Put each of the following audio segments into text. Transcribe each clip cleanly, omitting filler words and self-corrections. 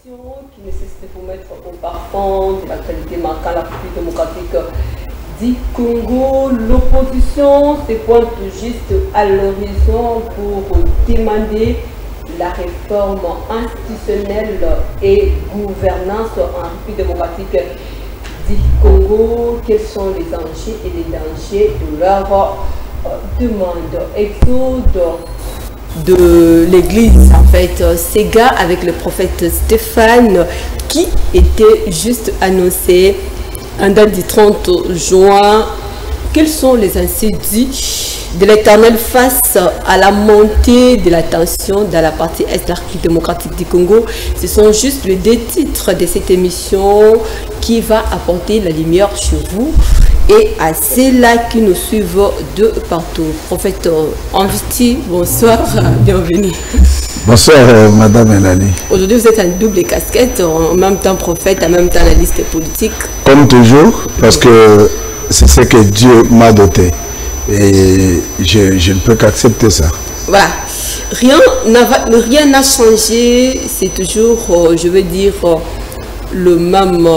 émission qui ne cesse de vous mettre au parfum de l'actualité marquant la République démocratique du Congo. L'opposition se pointe juste à l'horizon pour demander la réforme institutionnelle et gouvernance en République démocratique du Congo. Quels sont les enjeux et les dangers de leur demande? Exode de l'église, en fait, Sega avec le prophète Stéphane qui était juste annoncé en date du 30 juin. Quels sont les incidents de l'Éternel face à la montée de la tension dans la partie est de la République démocratique du Congo? Ce sont juste les deux titres de cette émission qui va apporter la lumière chez vous et à ceux-là qui nous suivent de partout. Prophète Anviti, bonsoir, bienvenue. Bonsoir Madame Elali. Aujourd'hui vous êtes en double casquette, en même temps prophète, en même temps analyste politique. Comme toujours, parce que c'est ce que Dieu m'a doté. Et je ne peux qu'accepter ça. Voilà. Rien n'a changé. C'est toujours, je veux dire, le même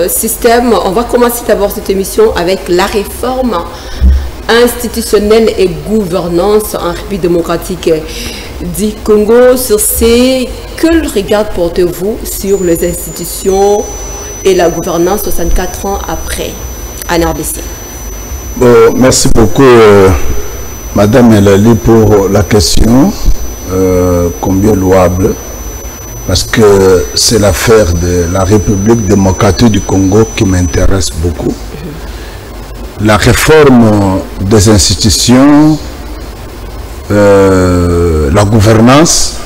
système. On va commencer d'abord cette émission avec la réforme institutionnelle et gouvernance en République démocratique du Congo. Sur ces, quel regard portez-vous sur les institutions et la gouvernance 64 ans après en RDC? Bon, merci beaucoup Madame Elali pour la question, combien louable, parce que c'est l'affaire de la République démocratique du Congo qui m'intéresse beaucoup. La réforme des institutions, la gouvernance,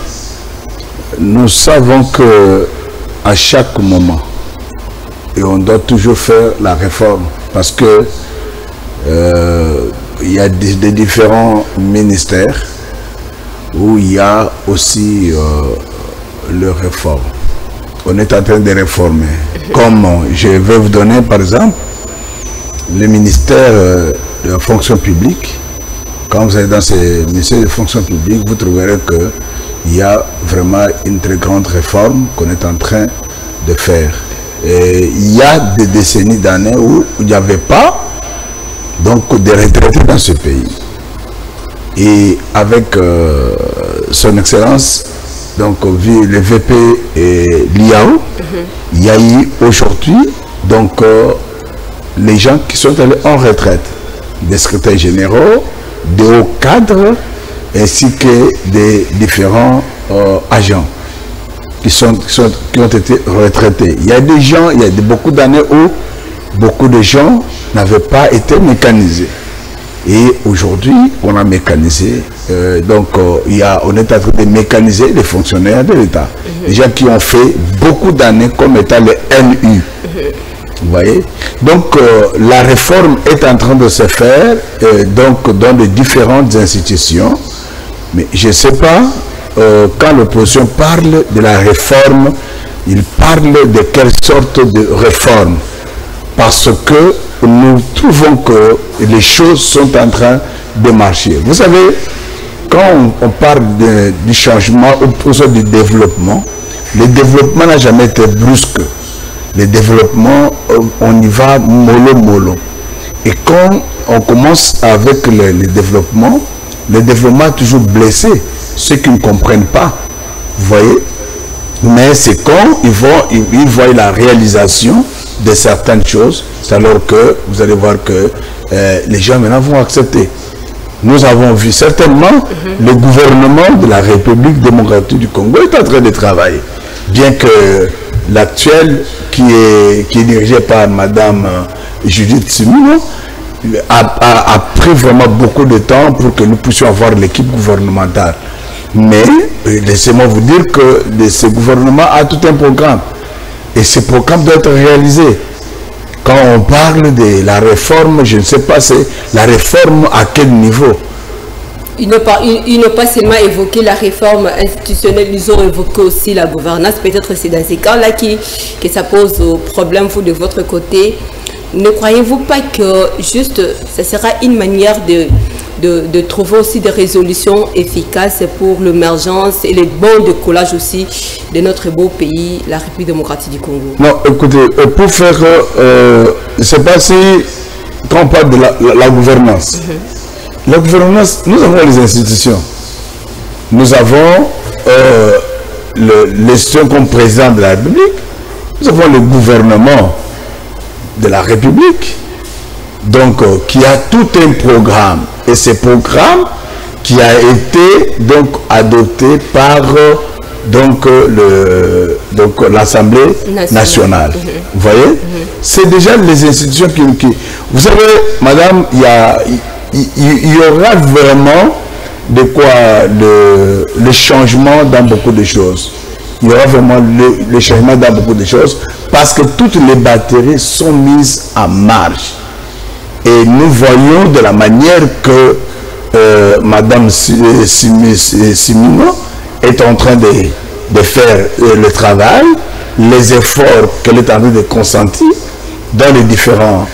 nous savons que à chaque moment, et on doit toujours faire la réforme, parce que il y a des différents ministères où il y a aussi le réforme. On est en train de réformer. Comme je vais vous donner par exemple le ministère de la fonction publique. Quand vous allez dans ce ministère de fonction publique, vous trouverez qu'il y a vraiment une très grande réforme qu'on est en train de faire. Et il y a des décennies d'années où il n'y avait pas donc des retraités dans ce pays. Et avec son excellence, donc vu le VP et l'IAO, il y a eu aujourd'hui donc les gens qui sont allés en retraite, des secrétaires généraux, des hauts cadres, ainsi que des différents agents qui ont été retraités. Il y a des gens, il y a beaucoup d'années où beaucoup de gens n'avaient pas été mécanisés. Et aujourd'hui, on a mécanisé. On est en train de mécaniser les fonctionnaires de l'État. Les gens qui ont fait beaucoup d'années comme étant les NU. Vous voyez? Donc, la réforme est en train de se faire dans les différentes institutions. Mais je ne sais pas, quand l'opposition parle de la réforme, il parle de quelle sorte de réforme. Parce que nous trouvons que les choses sont en train de marcher. Vous savez, quand on parle du changement ou du développement, le développement n'a jamais été brusque. Le développement, on y va mollo. Et quand on commence avec le développement est toujours blessé. Ceux qui ne comprennent pas, vous voyez. Mais c'est quand ils voient la réalisation de certaines choses, c'est alors que vous allez voir que les gens maintenant vont accepter. Nous avons vu certainement le gouvernement de la République démocratique du Congo est en train de travailler. Bien que l'actuel qui est dirigé par Madame Judith Suminho a pris vraiment beaucoup de temps pour que nous puissions avoir l'équipe gouvernementale. Mais laissez-moi vous dire que ce gouvernement a tout un programme. Et ce programme doit être réalisé. Quand on parle de la réforme, je ne sais pas, c'est la réforme à quel niveau? Ils n'ont pas seulement évoqué la réforme institutionnelle, ils ont évoqué aussi la gouvernance. Peut-être c'est dans ces cas-là que ça pose problème, vous, de votre côté. ne croyez-vous pas que juste ce sera une manière de trouver aussi des résolutions efficaces pour l'émergence et les bons décollage aussi de notre beau pays, la République démocratique du Congo? Non, écoutez, pour faire, c'est pas si, quand on parle de la gouvernance. La gouvernance, nous avons les institutions. Nous avons l'institution comme président de la République. Nous avons le gouvernement de la République, donc qui a tout un programme. Et ce programme qui a été donc adopté par l'Assemblée nationale. Vous voyez, c'est déjà les institutions qui... Vous savez, madame, il y aura vraiment de quoi le changement dans beaucoup de choses. Il y aura vraiment le changement dans beaucoup de choses parce que toutes les batteries sont mises en marche. Et nous voyons de la manière que Madame Simino est en train de faire le travail, les efforts qu'elle est en train de consentir dans les différents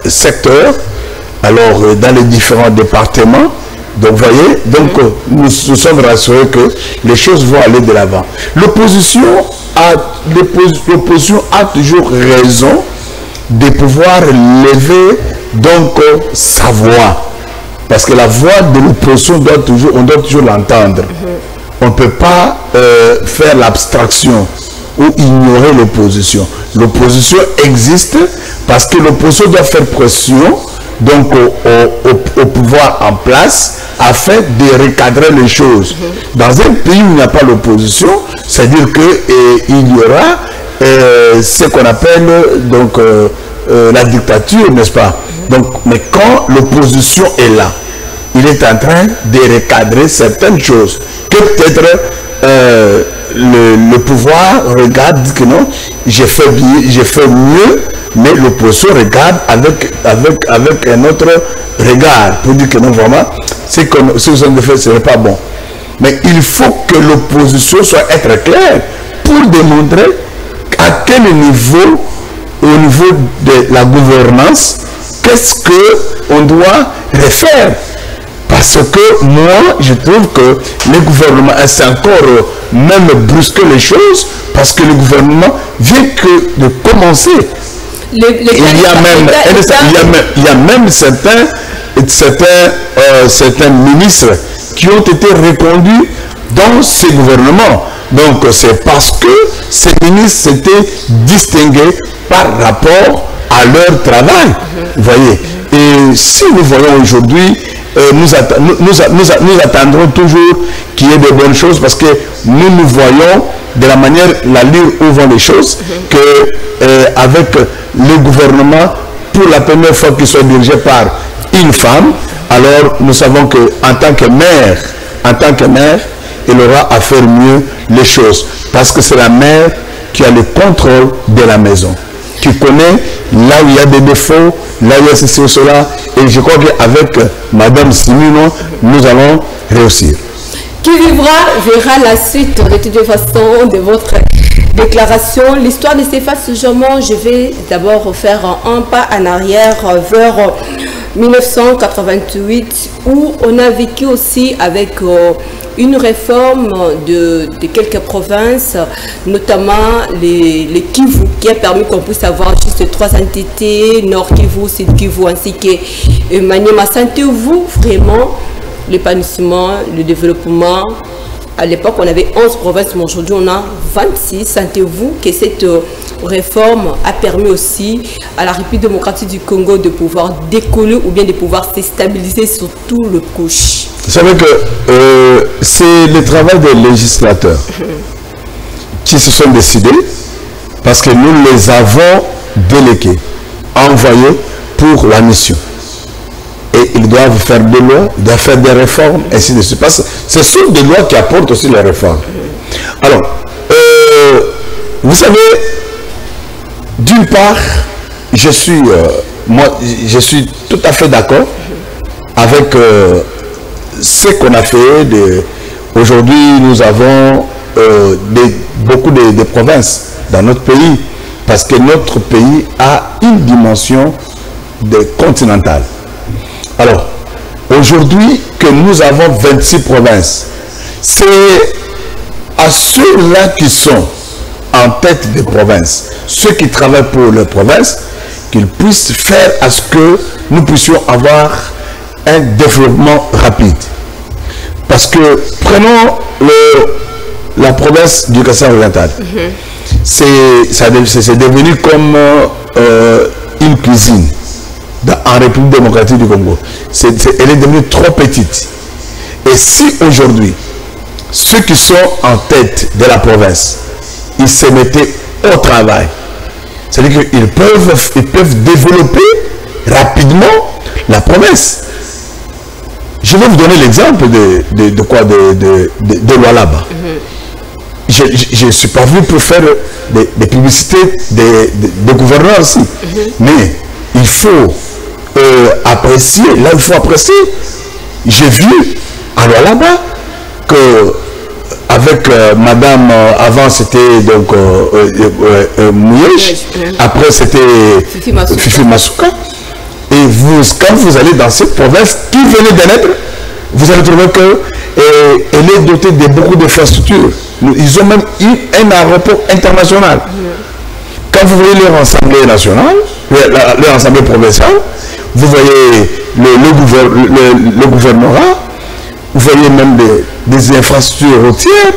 secteurs, alors dans les différents départements. Donc, vous voyez, donc, nous sommes rassurés que les choses vont aller de l'avant. L'opposition a toujours raison de pouvoir lever donc sa voix. Parce que la voix de l'opposition on doit toujours l'entendre. On ne peut pas faire l'abstraction ou ignorer l'opposition. L'opposition existe parce que l'opposition doit faire pression donc au pouvoir en place afin de recadrer les choses. Dans un pays où il n'y a pas l'opposition, c'est-à-dire qu'il y aura ce qu'on appelle donc la dictature, n'est-ce pas? Donc, mais quand l'opposition est là, il est en train de recadrer certaines choses que peut-être le pouvoir regarde que non, j'ai fait bien, j'ai fait mieux, mais l'opposition regarde avec un autre regard pour dire que non, vraiment, ce que vous avez fait, ce n'est pas bon. Mais il faut que l'opposition soit être claire pour démontrer à quel niveau, au niveau de la gouvernance, qu'est-ce qu'on doit refaire. Parce que moi, je trouve que le gouvernement essaie encore même brusquer les choses parce que le gouvernement vient que de commencer. Il y a même certains ministres qui ont été reconduits dans ce gouvernement. Donc c'est parce que ces ministres s'étaient distingués par rapport à leur travail. Vous voyez. Et si nous voyons aujourd'hui, nous attendrons toujours qu'il y ait de bonnes choses parce que nous voyons de la manière, la ligne où vont les choses, que avec le gouvernement, pour la première fois qu'il soit dirigé par une femme, alors nous savons qu'en tant que mère, il aura à faire mieux les choses. Parce que c'est la mère qui a le contrôle de la maison, qui connaît là où il y a des défauts, là où il y a ceci ou cela. Et je crois qu'avec Madame Simino, nous allons réussir. Qui vivra verra la suite de toute façon de votre déclaration. L'histoire ne s'efface jamais. Je vais d'abord faire un pas en arrière vers 1988 où on a vécu aussi avec une réforme de quelques provinces, notamment les Kivu, qui a permis qu'on puisse avoir juste 3 entités, Nord Kivu, Sud Kivu, ainsi que Maniema. Sentez-vous vraiment l'épanouissement, le développement? À l'époque, on avait 11 provinces, mais aujourd'hui, on a 26. Sentez-vous que cette réforme a permis aussi à la République démocratique du Congo de pouvoir décoller ou bien de pouvoir se stabiliser sur tout le couche? Vous savez que c'est le travail des législateurs qui se sont décidés parce que nous les avons délégués, envoyés pour la mission. Et ils doivent faire des lois, ils doivent faire des réformes, ainsi de suite. Parce que ce sont des lois qui apportent aussi les réformes. Alors, vous savez, d'une part, je suis tout à fait d'accord avec ce qu'on a fait. Aujourd'hui, nous avons beaucoup de provinces dans notre pays. parce que notre pays a une dimension continentale. Alors, aujourd'hui que nous avons 26 provinces, c'est à ceux-là qui sont en tête des provinces, ceux qui travaillent pour les provinces, qu'ils puissent faire à ce que nous puissions avoir un développement rapide. Parce que prenons la province du Kassai oriental. C'est devenu comme une cuisine en République démocratique du Congo. Elle est devenue trop petite. Et si aujourd'hui, ceux qui sont en tête de la province, ils se mettaient au travail, c'est-à-dire qu'ils peuvent développer rapidement la province. Je vais vous donner l'exemple de Lualaba. Je ne suis pas venu pour faire des publicités de gouverneurs aussi. Mais il faut apprécier, là il faut apprécier. J'ai vu à Lualaba que avec madame, avant c'était donc Mouyej, après c'était Fifi Masuka. Et quand vous allez dans cette province qui venait de naître, vous allez trouver qu'elle est dotée de beaucoup d'infrastructures. Ils ont même eu un aéroport international. Quand vous voyez leur assemblée nationale, leur assemblée provinciale, vous voyez le gouvernorat, vous voyez même des infrastructures routières,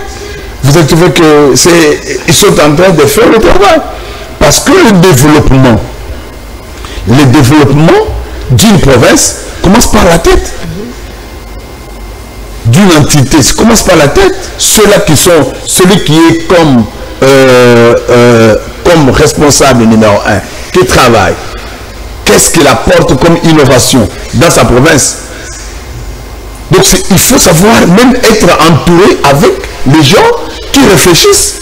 vous allez trouver qu'ils sont en train de faire le travail. Parce que le développement d'une province commence par la tête. D'une entité, ça commence par la tête. Celui qui est comme responsable numéro 1, qui travaille, qu'est-ce qu'il apporte comme innovation dans sa province. Donc il faut savoir même être entouré avec les gens qui réfléchissent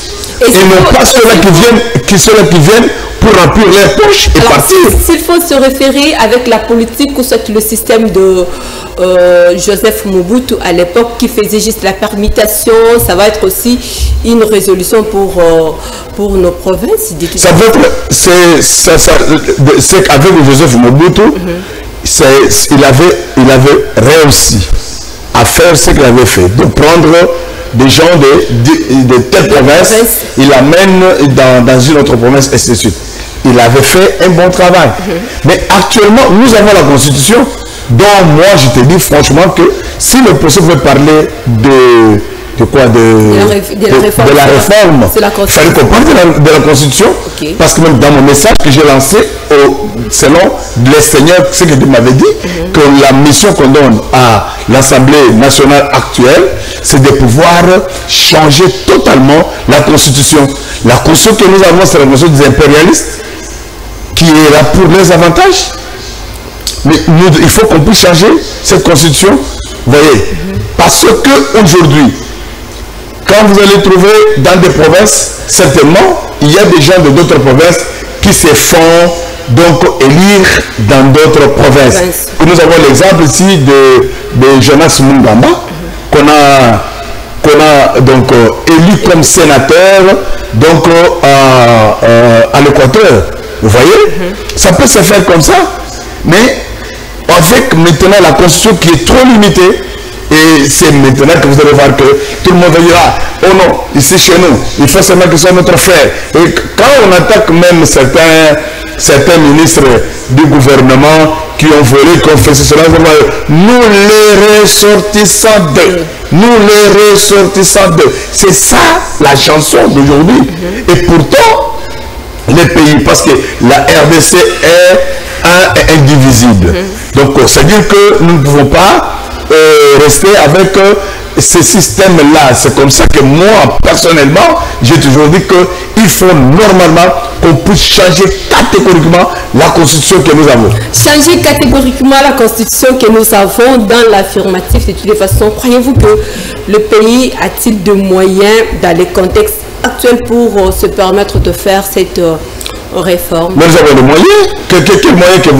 et non pas ceux-là qui viennent pour remplir les poches et partir. S'il faut se référer avec la politique ou soit le système de Joseph Mobutu à l'époque qui faisait juste la permutation, ça va être aussi une résolution pour nos provinces. Ça va être, c'est qu'avec Joseph Mobutu, il avait réussi à faire ce qu'il avait fait, de prendre des gens de telle province, il l'amène dans une autre province, et ainsi de suite. Il avait fait un bon travail. Mais actuellement, nous avons la Constitution, dont moi, je te dis franchement que si le procès veut parler de la réforme, il fallait qu'on parle de la Constitution, parce que même dans mon message que j'ai lancé, selon les seigneurs, ce que tu m'avais dit, que la mission qu'on donne à l'Assemblée nationale actuelle, c'est de pouvoir changer totalement la Constitution. La Constitution que nous avons, c'est la Constitution des impérialistes, qui est là pour les avantages. Mais il faut qu'on puisse changer cette Constitution, vous voyez, parce que aujourd'hui, quand vous allez trouver dans des provinces, certainement, il y a des gens de d'autres provinces qui se font donc élire dans d'autres provinces. Nous avons l'exemple ici de Jonas Mungamba, qu'on a donc élu comme sénateur donc à l'Équateur. Vous voyez, ça peut se faire comme ça, mais avec maintenant la Constitution qui est trop limitée. Et c'est maintenant que vous allez voir que tout le monde va dire, ah, oh non, ici chez nous, il faut seulement que ce soit notre frère. Et quand on attaque même certains ministres du gouvernement qui ont volé, qui ont fait cela, nous les ressortissons d'eux. Nous les ressortissons d'eux. C'est ça la chanson d'aujourd'hui. Et pourtant, les pays, parce que la RDC est indivisible. Donc, c'est-à-dire que nous ne pouvons pas rester avec ce système-là. C'est comme ça que moi, personnellement, j'ai toujours dit qu'il faut normalement qu'on puisse changer catégoriquement la Constitution que nous avons. Changer catégoriquement la Constitution que nous avons dans l'affirmatif, de toutes les façons. Croyez-vous que le pays a-t-il de moyens dans les contextes actuels pour se permettre de faire cette réforme? Nous avons les moyens. Quels moyens que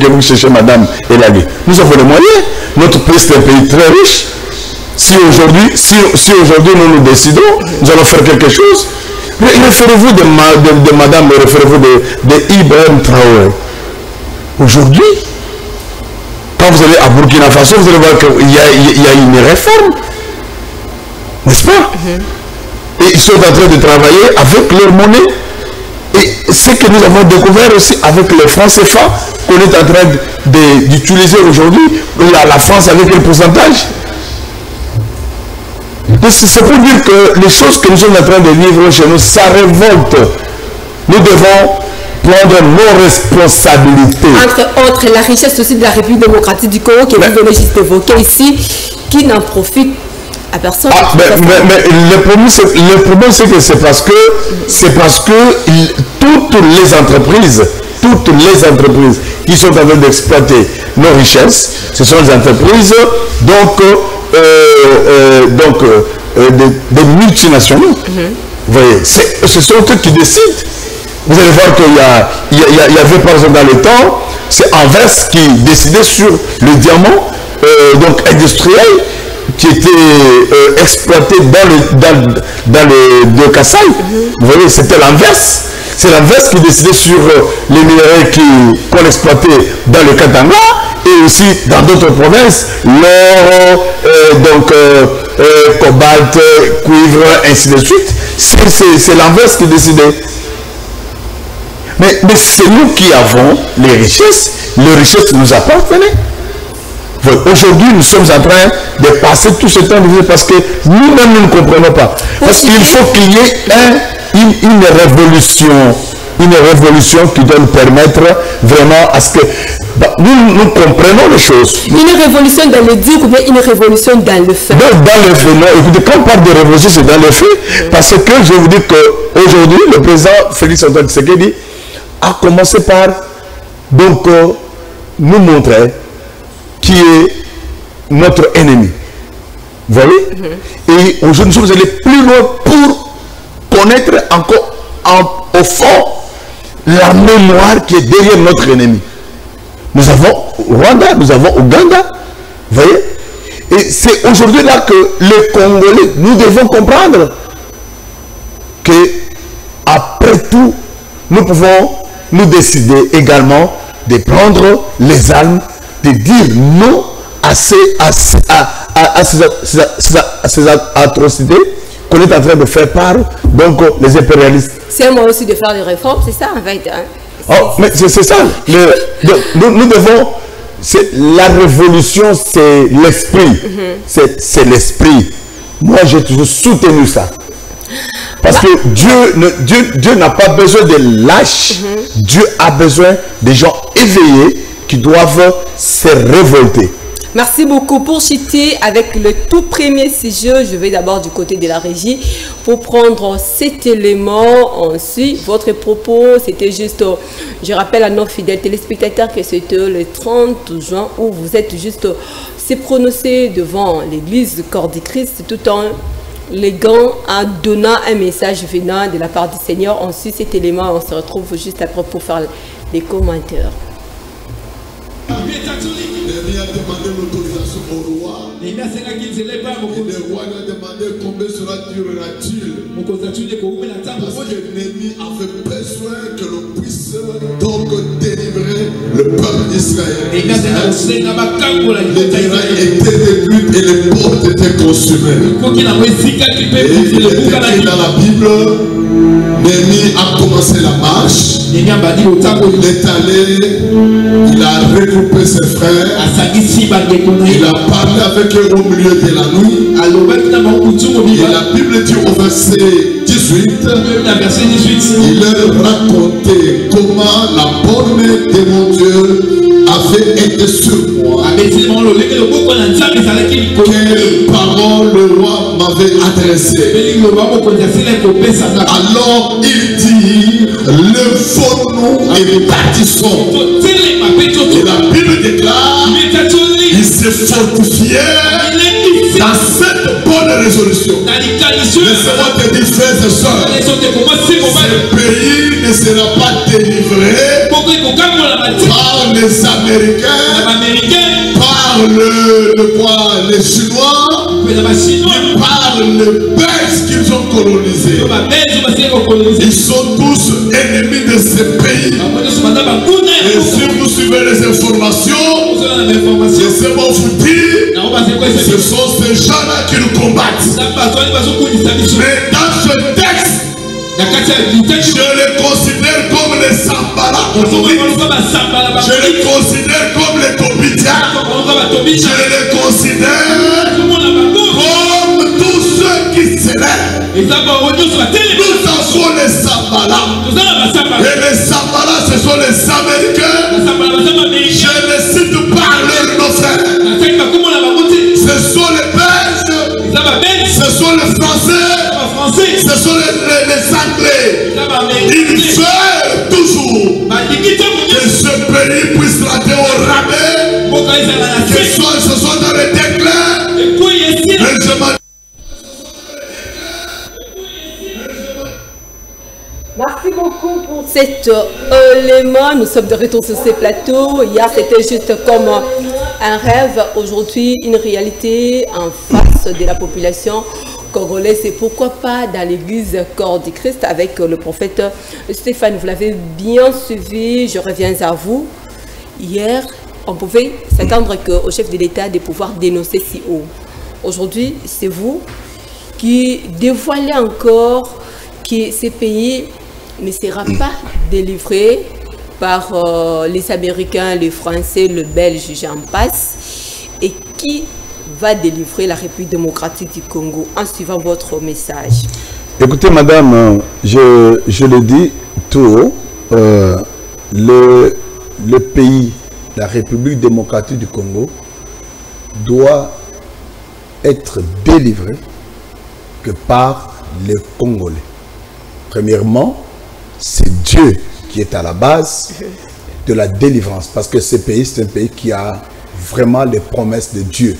vous cherchez, madame Elali? Nous avons les moyens. Notre pays est un pays très riche. Si aujourd'hui nous décidons, nous allons faire quelque chose. Référez-vous de madame, référez-vous de Ibrahim Traoré. Aujourd'hui, quand vous allez à Burkina Faso, vous allez voir qu'il y a une réforme. N'est-ce pas? Et ils sont en train de travailler avec leur monnaie. Et ce que nous avons découvert aussi avec le franc CFA, qu'on est en train d'utiliser aujourd'hui, la France avec quel pourcentage? C'est pour dire que les choses que nous sommes en train de vivre chez nous, ça révolte. Nous devons prendre nos responsabilités. Entre autres, la richesse aussi de la République démocratique du Congo que vous venez juste d'évoquer ici, qui n'en profite à personne. Mais le problème, c'est que c'est parce que toutes les entreprises qui sont en train d'exploiter nos richesses, ce sont des entreprises des multinationaux. Vous voyez, ce sont eux qui décident. Vous allez voir qu'il y avait par exemple dans le temps, c'est Anvers qui décidait sur le diamant industriel qui était exploité dans le Kassai. Vous voyez, c'était l'Anvers. C'est l'Anvers qui décidait sur les minéraux qu'on exploitait dans le Katanga et aussi dans d'autres provinces, l'or, cobalt, cuivre, ainsi de suite. C'est l'Anvers qui décidait. Mais c'est nous qui avons les richesses nous appartenaient. Aujourd'hui, nous sommes en train de passer tout ce temps de vie parce que nous-mêmes, nous ne comprenons pas. Parce qu'il faut qu'il y ait une révolution qui doit nous permettre vraiment à ce que nous comprenons les choses. Une révolution dans le dire ou bien une révolution dans le fait? Dans le fait, non. Écoutez, quand on parle de révolution, c'est dans le fait. Parce que je vous dis qu'aujourd'hui, le président Félix Antoine Tshisekedi a commencé par nous montrer qui est notre ennemi. Vous voyez? Et aujourd'hui, nous sommes allés plus loin pour connaître encore au fond la mémoire qui est derrière notre ennemi. Nous avons Rwanda, nous avons Ouganda. Vous voyez? Et c'est aujourd'hui là que les Congolais, nous devons comprendre que après tout, nous pouvons nous décider également de prendre les armes, de dire non à ces atrocités qu'on est en train de faire par les impérialistes. C'est un moyen aussi de faire des réformes, c'est ça en fait. Hein? Oh, mais c'est ça. Nous devons. La révolution, c'est l'esprit. C'est l'esprit. Moi, j'ai toujours soutenu ça. Parce que Dieu n'a pas besoin de lâches. Dieu a besoin des gens éveillés qui doivent se révolter. Merci beaucoup pour chiter avec le tout premier sujet. Je vais d'abord du côté de la régie pour prendre cet élément. Ensuite, votre propos, c'était juste, je rappelle à nos fidèles téléspectateurs que c'était le 30 juin où vous êtes juste se prononcer devant l'église du corps du Christ tout en léguant, en donnant un message venant de la part du Seigneur. Ensuite, cet élément, on se retrouve juste après pour faire les commentaires. Il a demandé l'autorisation au roi. Et le roi lui a demandé combien durera-t-il. Parce que l'ennemi avait besoin que l'on puisse délivrer le peuple d'Israël. Les terrains étaient détruits et les portes étaient consumées. Et il est écrit dans la Bible, Néhémie a commencé la marche. Il est allé, il a regroupé ses frères. Il a parlé avec eux au milieu de la nuit. Et la Bible dit au verset 18, il leur racontait comment la bonne de mon Dieu avait été sur moi. Quelle parole le roi m'avait adressée. Alors il dit, levons-nous et partissons. Et la Bible déclare, il s'est fortifié dans cette bonne résolution. Laissez-moi te dire, frères et sœurs, ce pays ne sera pas délivré par les Américains, par les Chinois, par les Belges qu'ils ont colonisés. Ils sont tous ennemis de ce pays. Et si vous suivez les informations, laissez-moi vous dire, ce sont ces gens-là qui nous combattent. Mais dans ce texte, je les considère comme les Sambala. Je les considère comme les Tobidia. Je les considère comme tous ceux qui s'élèvent. Nous avons les Sambala. Et les Sambala, ce sont les Américains. Je les cite par leur nom. Ce sont les Belges. Ce sont les Français. Ce sont les Anglais. Ils veulent toujours que ce pays puisse rater au rabais, que ce soit dans le déclin. Merci beaucoup pour cet élément. Nous sommes de retour sur ces plateaux. Hier, c'était juste comme un rêve. Aujourd'hui, une réalité en face de la population congolaise. Et pourquoi pas dans l'église Corps du Christ avec le prophète Stéphane. Vous l'avez bien suivi. Je reviens à vous. Hier, on pouvait s'attendre au chef de l'État de pouvoir dénoncer si haut. Aujourd'hui, c'est vous qui dévoilez encore que ces pays ne sera pas délivré par les Américains, les Français, le Belge, j'en passe, et qui va délivrer la République démocratique du Congo en suivant votre message. Écoutez, madame, je le dis tout haut, le pays, la République démocratique du Congo, doit être délivré que par les Congolais. Premièrement, c'est Dieu qui est à la base de la délivrance. Parce que ce pays, c'est un pays qui a vraiment les promesses de Dieu.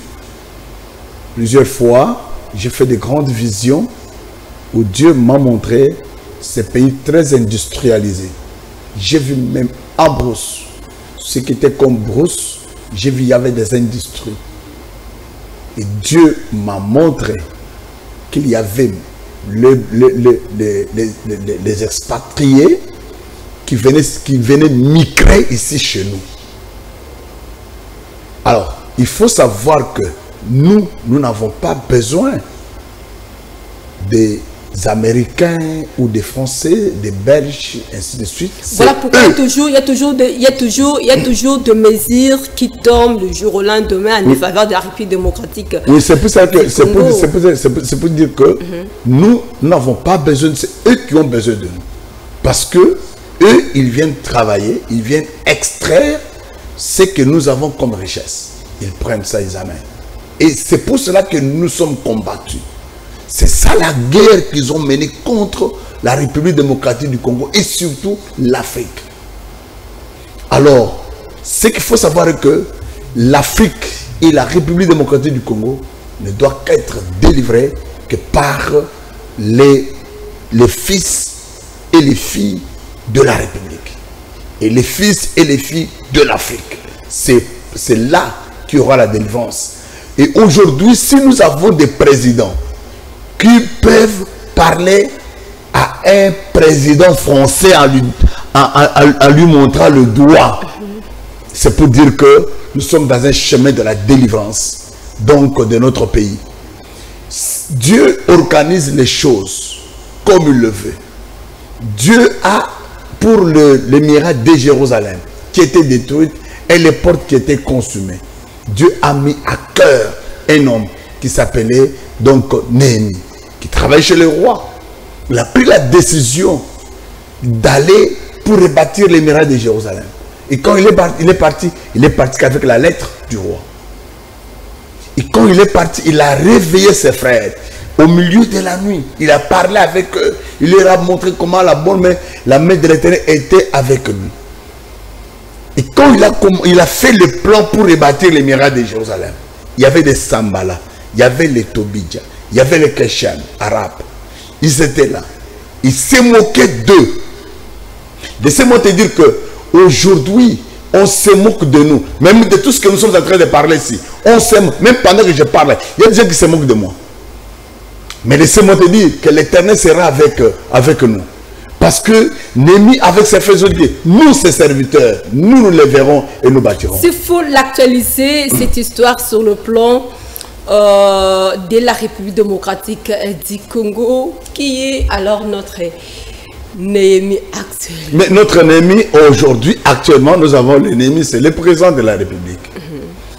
Plusieurs fois, j'ai fait de grandes visions où Dieu m'a montré ces pays très industrialisés. J'ai vu même à Brousse, ce qui était comme Brousse, j'ai vu il y avait des industries. Et Dieu m'a montré qu'il y avait les expatriés qui venaient migrer ici chez nous. Alors, il faut savoir que nous n'avons pas besoin des Américains ou des Français, des Belges, ainsi de suite. Voilà pourquoi il y a toujours de mesures qui tombent le jour au lendemain en faveur de la République démocratique. Oui, c'est pour ça que c'est pour dire que nous n'avons pas besoin de... C'est eux qui ont besoin de nous. Parce que eux, ils viennent travailler, ils viennent extraire ce que nous avons comme richesse. Ils prennent ça, ils amènent. Et c'est pour cela que nous sommes combattus. C'est ça la guerre qu'ils ont menée contre la République démocratique du Congo et surtout l'Afrique. Alors, ce qu'il faut savoir est que l'Afrique et la République démocratique du Congo ne doivent être délivrées que par les fils et les filles de la République. Et les fils et les filles de l'Afrique. C'est là qu'il y aura la délivrance. Et aujourd'hui, si nous avons des présidents qui peuvent parler à un président français en lui montrant le doigt, c'est pour dire que nous sommes dans un chemin de la délivrance, donc de notre pays. Dieu organise les choses comme il le veut. Dieu a, pour le miracle de Jérusalem, qui était détruite, et les portes qui étaient consumées, Dieu a mis à cœur un homme qui s'appelait donc Néhémie, qui travaille chez le roi. Il a pris la décision d'aller pour rebâtir les murailles de Jérusalem. Et quand il est parti avec la lettre du roi. Et quand il est parti, il a réveillé ses frères. Au milieu de la nuit, il a parlé avec eux. Il leur a montré comment la main de l'Éternel était avec lui. Et quand il a fait le plan pour rebâtir les murailles de Jérusalem, il y avait des Sambala, il y avait les Tobidja, il y avait les Keshan, arabes. Ils étaient là. Ils se moquaient d'eux. Laissez-moi te dire que aujourd'hui, on se moque de nous. Même de tout ce que nous sommes en train de parler ici. On se moque. Même pendant que je parle, il y a des gens qui se moquent de moi. Mais laissez-moi te dire que l'Éternel sera avec nous. Parce que Néhémie, avec ses faisceaux, dit, nous, ses serviteurs, nous les verrons et nous bâtirons. S'il faut l'actualiser, cette histoire sur le plan de la République démocratique du Congo, qui est alors notre Néhémie actuel. Mais notre Néhémie, aujourd'hui, actuellement, nous avons le Néhémie, c'est le président de la République.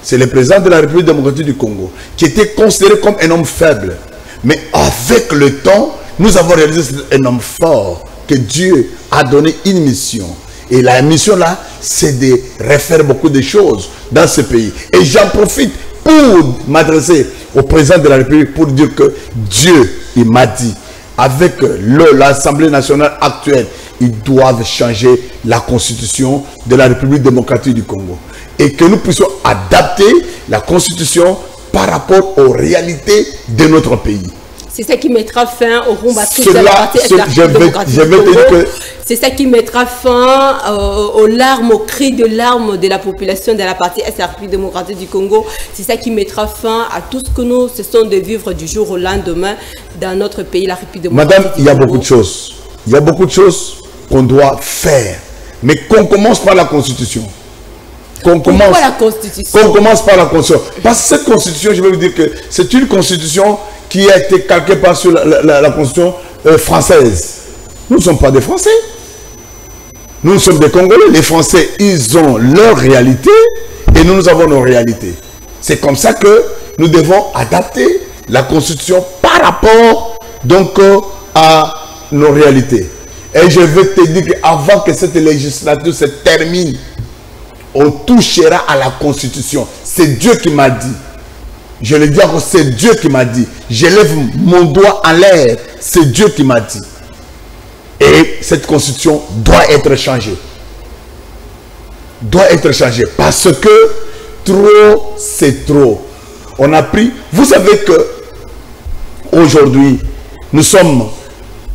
C'est le président de la République démocratique du Congo, qui était considéré comme un homme faible. Mais avec le temps, nous avons réalisé un homme fort, que Dieu a donné une mission. Et la mission là, c'est de refaire beaucoup de choses dans ce pays. Et j'en profite pour m'adresser au président de la République pour dire que Dieu, il m'a dit, avec l'Assemblée nationale actuelle, ils doivent changer la constitution de la République démocratique du Congo. Et que nous puissions adapter la constitution par rapport aux réalités de notre pays. C'est ça qui mettra fin au rumbatou de la partie démocratique du Congo. C'est ça qui mettra fin aux larmes, aux cris de larmes de la population de la partie République démocratique du Congo. C'est ça qui mettra fin à tout ce que nous cessons de vivre du jour au lendemain dans notre pays, la République démocratique du Congo. Madame, il y a beaucoup de choses. Il y a beaucoup de choses qu'on doit faire. Mais qu'on commence par la Constitution. Pourquoi la Constitution? Qu'on commence par la Constitution. Parce que cette Constitution, je vais vous dire que c'est une Constitution qui a été calquée par sur la Constitution française. Nous ne sommes pas des Français. Nous sommes des Congolais. Les Français, ils ont leur réalité et nous avons nos réalités. C'est comme ça que nous devons adapter la Constitution par rapport donc à nos réalités. Et je veux te dire qu'avant que cette législature se termine, on touchera à la Constitution. C'est Dieu qui m'a dit. Je le dis encore, c'est Dieu qui m'a dit. Je lève mon doigt en l'air. C'est Dieu qui m'a dit. Et cette Constitution doit être changée. Doit être changée. Parce que trop, c'est trop. On a pris... Vous savez que aujourd'hui, nous sommes,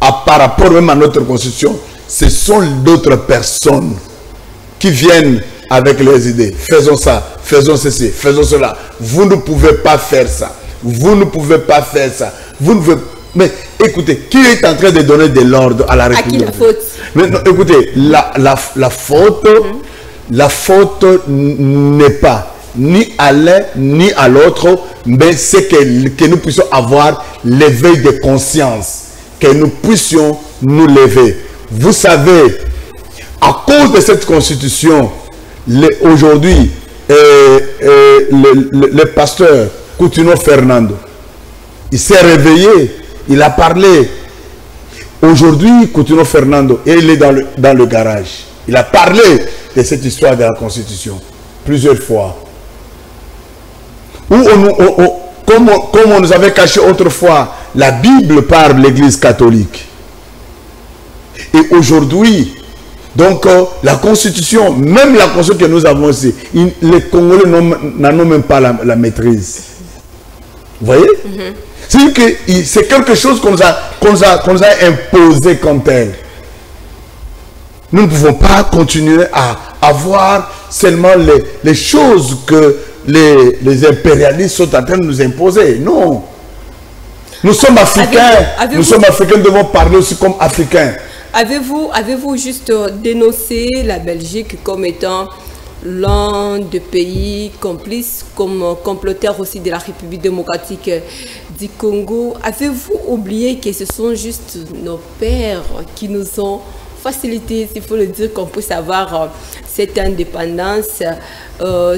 par rapport même à notre Constitution, ce sont d'autres personnes qui viennent avec les idées. Faisons ça, faisons ceci, faisons cela. Vous ne pouvez pas faire ça. Vous ne pouvez pas faire ça. Vous ne pouvez... Mais écoutez, qui est en train de donner de l'ordre à la République? À qui la faute? Mais non, écoutez, la faute n'est pas ni à l'un ni à l'autre, mais c'est que nous puissions avoir l'éveil de conscience, que nous puissions nous lever. Vous savez, à cause de cette constitution, aujourd'hui, le pasteur Coutinho Fernando, il s'est réveillé, il a parlé. Aujourd'hui, Coutinho Fernando, il est dans le garage. Il a parlé de cette histoire de la Constitution plusieurs fois. Comme on nous avait caché autrefois, la Bible parle de l'Église catholique. Et aujourd'hui, donc la Constitution, même la Constitution que nous avons ici, les Congolais n'en ont même pas la maîtrise. Vous voyez? C'est quelque chose qu'on nous a imposé comme tel. Nous ne pouvons pas continuer à avoir seulement les choses que les impérialistes sont en train de nous imposer. Non. Nous sommes africains. Nous sommes africains, nous devons parler aussi comme africains. Avez-vous juste dénoncé la Belgique comme étant l'un des pays complices, comme comploteur aussi de la République démocratique du Congo? Avez-vous oublié que ce sont juste nos pères qui nous ont facilité, s'il faut le dire, qu'on puisse avoir cette indépendance?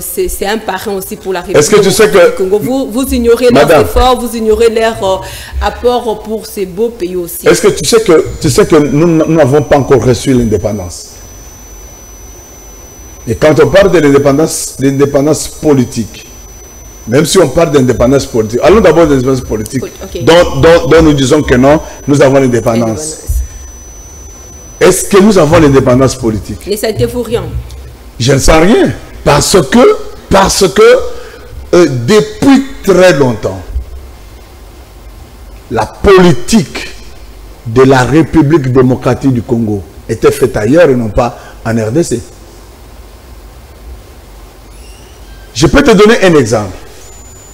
C'est un parrain aussi pour la République du Congo. Vous ignorez leurs efforts, vous ignorez leur apport pour ces beaux pays aussi. Est-ce que tu sais que nous n'avons pas encore reçu l'indépendance? Et quand on parle de l'indépendance politique, même si on parle d'indépendance politique, allons d'abord de l'indépendance politique, okay, dont nous disons que non, nous avons l'indépendance. Est-ce que nous avons l'indépendance politique? Et ça ne vous rien? Je ne sais rien. Parce que depuis très longtemps, la politique de la République démocratique du Congo était faite ailleurs et non pas en RDC. Je peux te donner un exemple.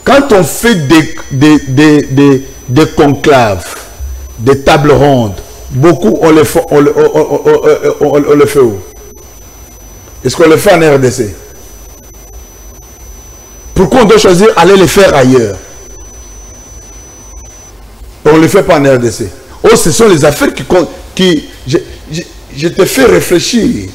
Quand on fait des conclaves, des tables rondes. Beaucoup, on le fait, on le fait où? Est-ce qu'on le fait en RDC? Pourquoi on doit choisir aller le faire ailleurs? On ne le fait pas en RDC. Oh, ce sont les affaires qui je te fais réfléchir.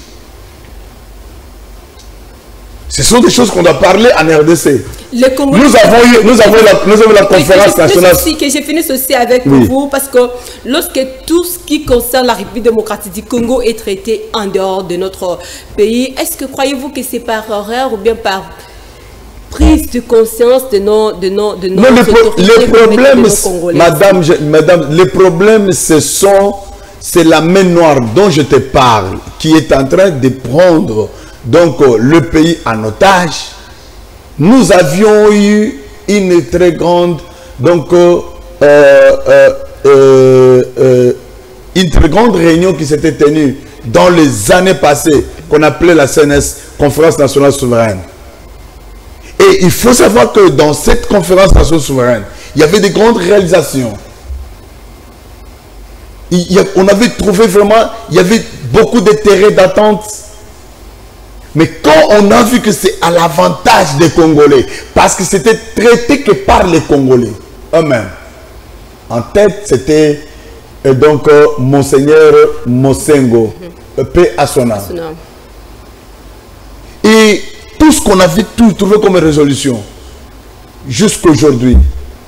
Ce sont des choses qu'on doit parler en RDC. Nous avons la conférence nationale. Que je finisse aussi avec vous, parce que lorsque tout ce qui concerne la République démocratique du Congo est traité en dehors de notre pays, est-ce que croyez-vous que c'est par erreur ou bien par prise de conscience de nos autorités? Les problèmes, madame, les problèmes, c'est la main noire dont je te parle, qui est en train de prendre donc le pays en otage. Nous avions eu une très grande réunion qui s'était tenue dans les années passées, qu'on appelait la CNS, Conférence nationale souveraine. Et il faut savoir que dans cette conférence nationale souveraine, il y avait des grandes réalisations. On avait trouvé vraiment, il y avait beaucoup d'intérêts d'attente. Mais quand on a vu que c'est à l'avantage des Congolais, parce que c'était traité que par les Congolais eux-mêmes. En tête, c'était donc Monseigneur Mosengo, paix à son âme. Et tout ce qu'on avait trouvé comme résolution, jusqu'aujourd'hui,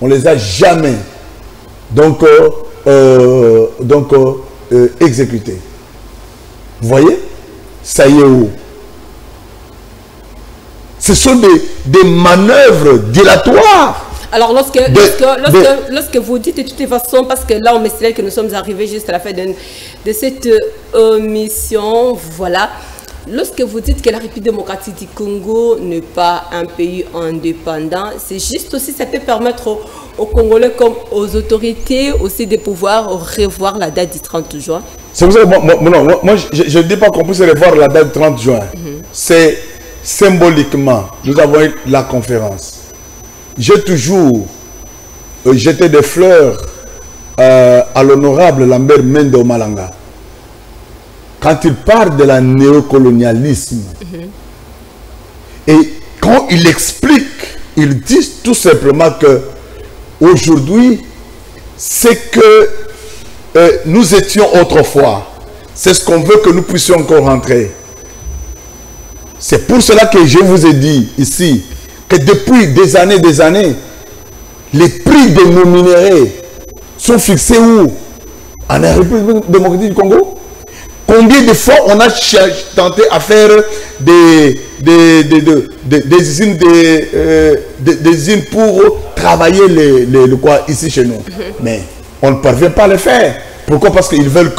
on ne les a jamais exécutés. Vous voyez? Ça y est où? Ce sont des manœuvres dilatoires. Alors, lorsque vous dites de toute façon, parce que là, on me signale que nous sommes arrivés juste à la fin de cette mission, voilà. Lorsque vous dites que la République démocratique du Congo n'est pas un pays indépendant, c'est juste aussi, ça peut permettre aux Congolais comme aux autorités aussi de pouvoir revoir la date du 30 juin. C'est pour ça que moi je ne dis pas qu'on puisse revoir la date du 30 juin. C'est symboliquement, nous avons eu la conférence. J'ai toujours jeté des fleurs à l'honorable Lambert Mende Omalanga. Quand il parle de la néocolonialisme, et quand il explique, il dit tout simplement que aujourd'hui, c'est que nous étions autrefois. C'est ce qu'on veut que nous puissions encore rentrer. C'est pour cela que je vous ai dit ici que depuis des années, les prix de nos minéraux sont fixés où? En République démocratique du Congo? Combien de fois on a tenté à faire des usines pour travailler le quoi ici chez nous? Mais on ne parvient pas à le faire. Pourquoi? Parce qu'ils veulent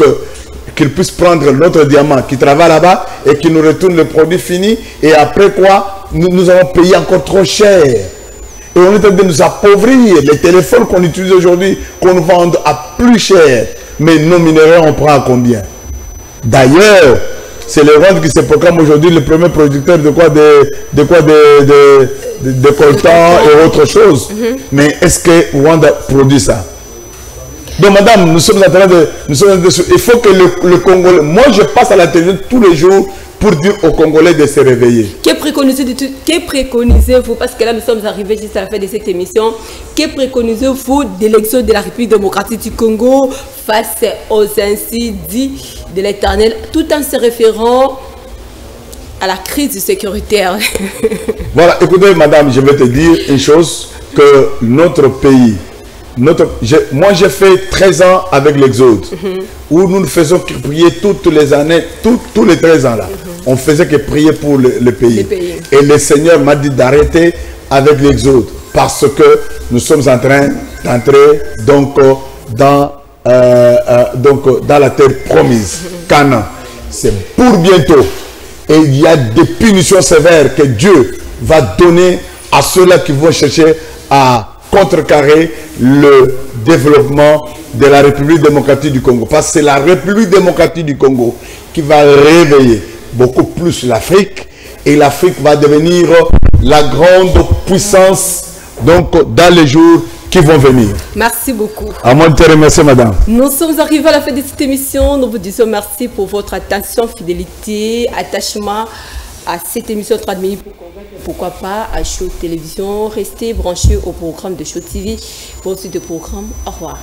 qu'ils puissent prendre notre diamant qui travaille là-bas et qui nous retourne le produit fini. Et après quoi, nous allons payer encore trop cher. Et on est en train de nous appauvrir. Les téléphones qu'on utilise aujourd'hui, qu'on nous vend à plus cher. Mais nos minéraux, on prend à combien? D'ailleurs, c'est le Rwanda qui se proclame aujourd'hui le premier producteur de coltan et autre chose. Mais est-ce que Rwanda produit ça? Donc madame, nous sommes en train de... il faut que le Congolais... Moi, je passe à la télévision tous les jours pour dire aux Congolais de se réveiller. Que préconisez-vous, parce que là, nous sommes arrivés juste à la fin de cette émission, que préconisez-vous de l'exode de la République démocratique du Congo face aux incidents de l'Éternel, tout en se référant à la crise sécuritaire? Voilà, écoutez madame, je vais te dire une chose, que notre pays... moi j'ai fait 13 ans avec l'Exode, où nous faisons prier toutes les années, tous les 13 ans là. On faisait que prier pour le pays. Et le Seigneur m'a dit d'arrêter avec l'Exode, parce que nous sommes en train d'entrer donc dans la terre promise, Canaan. C'est pour bientôt. Et il y a des punitions sévères que Dieu va donner à ceux-là qui vont chercher à contrecarrer le développement de la République démocratique du Congo. Parce que c'est la République démocratique du Congo qui va réveiller beaucoup plus l'Afrique. Et l'Afrique va devenir la grande puissance donc, dans les jours qui vont venir. Merci beaucoup. À moi de te remercier, madame. Nous sommes arrivés à la fin de cette émission. Nous vous disons merci pour votre attention, fidélité, attachement à cette émission 3 minutes pour convaincre. Pourquoi pas à Show Télévision. Restez branchés au programme de Show TV pour suite de programme. Au revoir.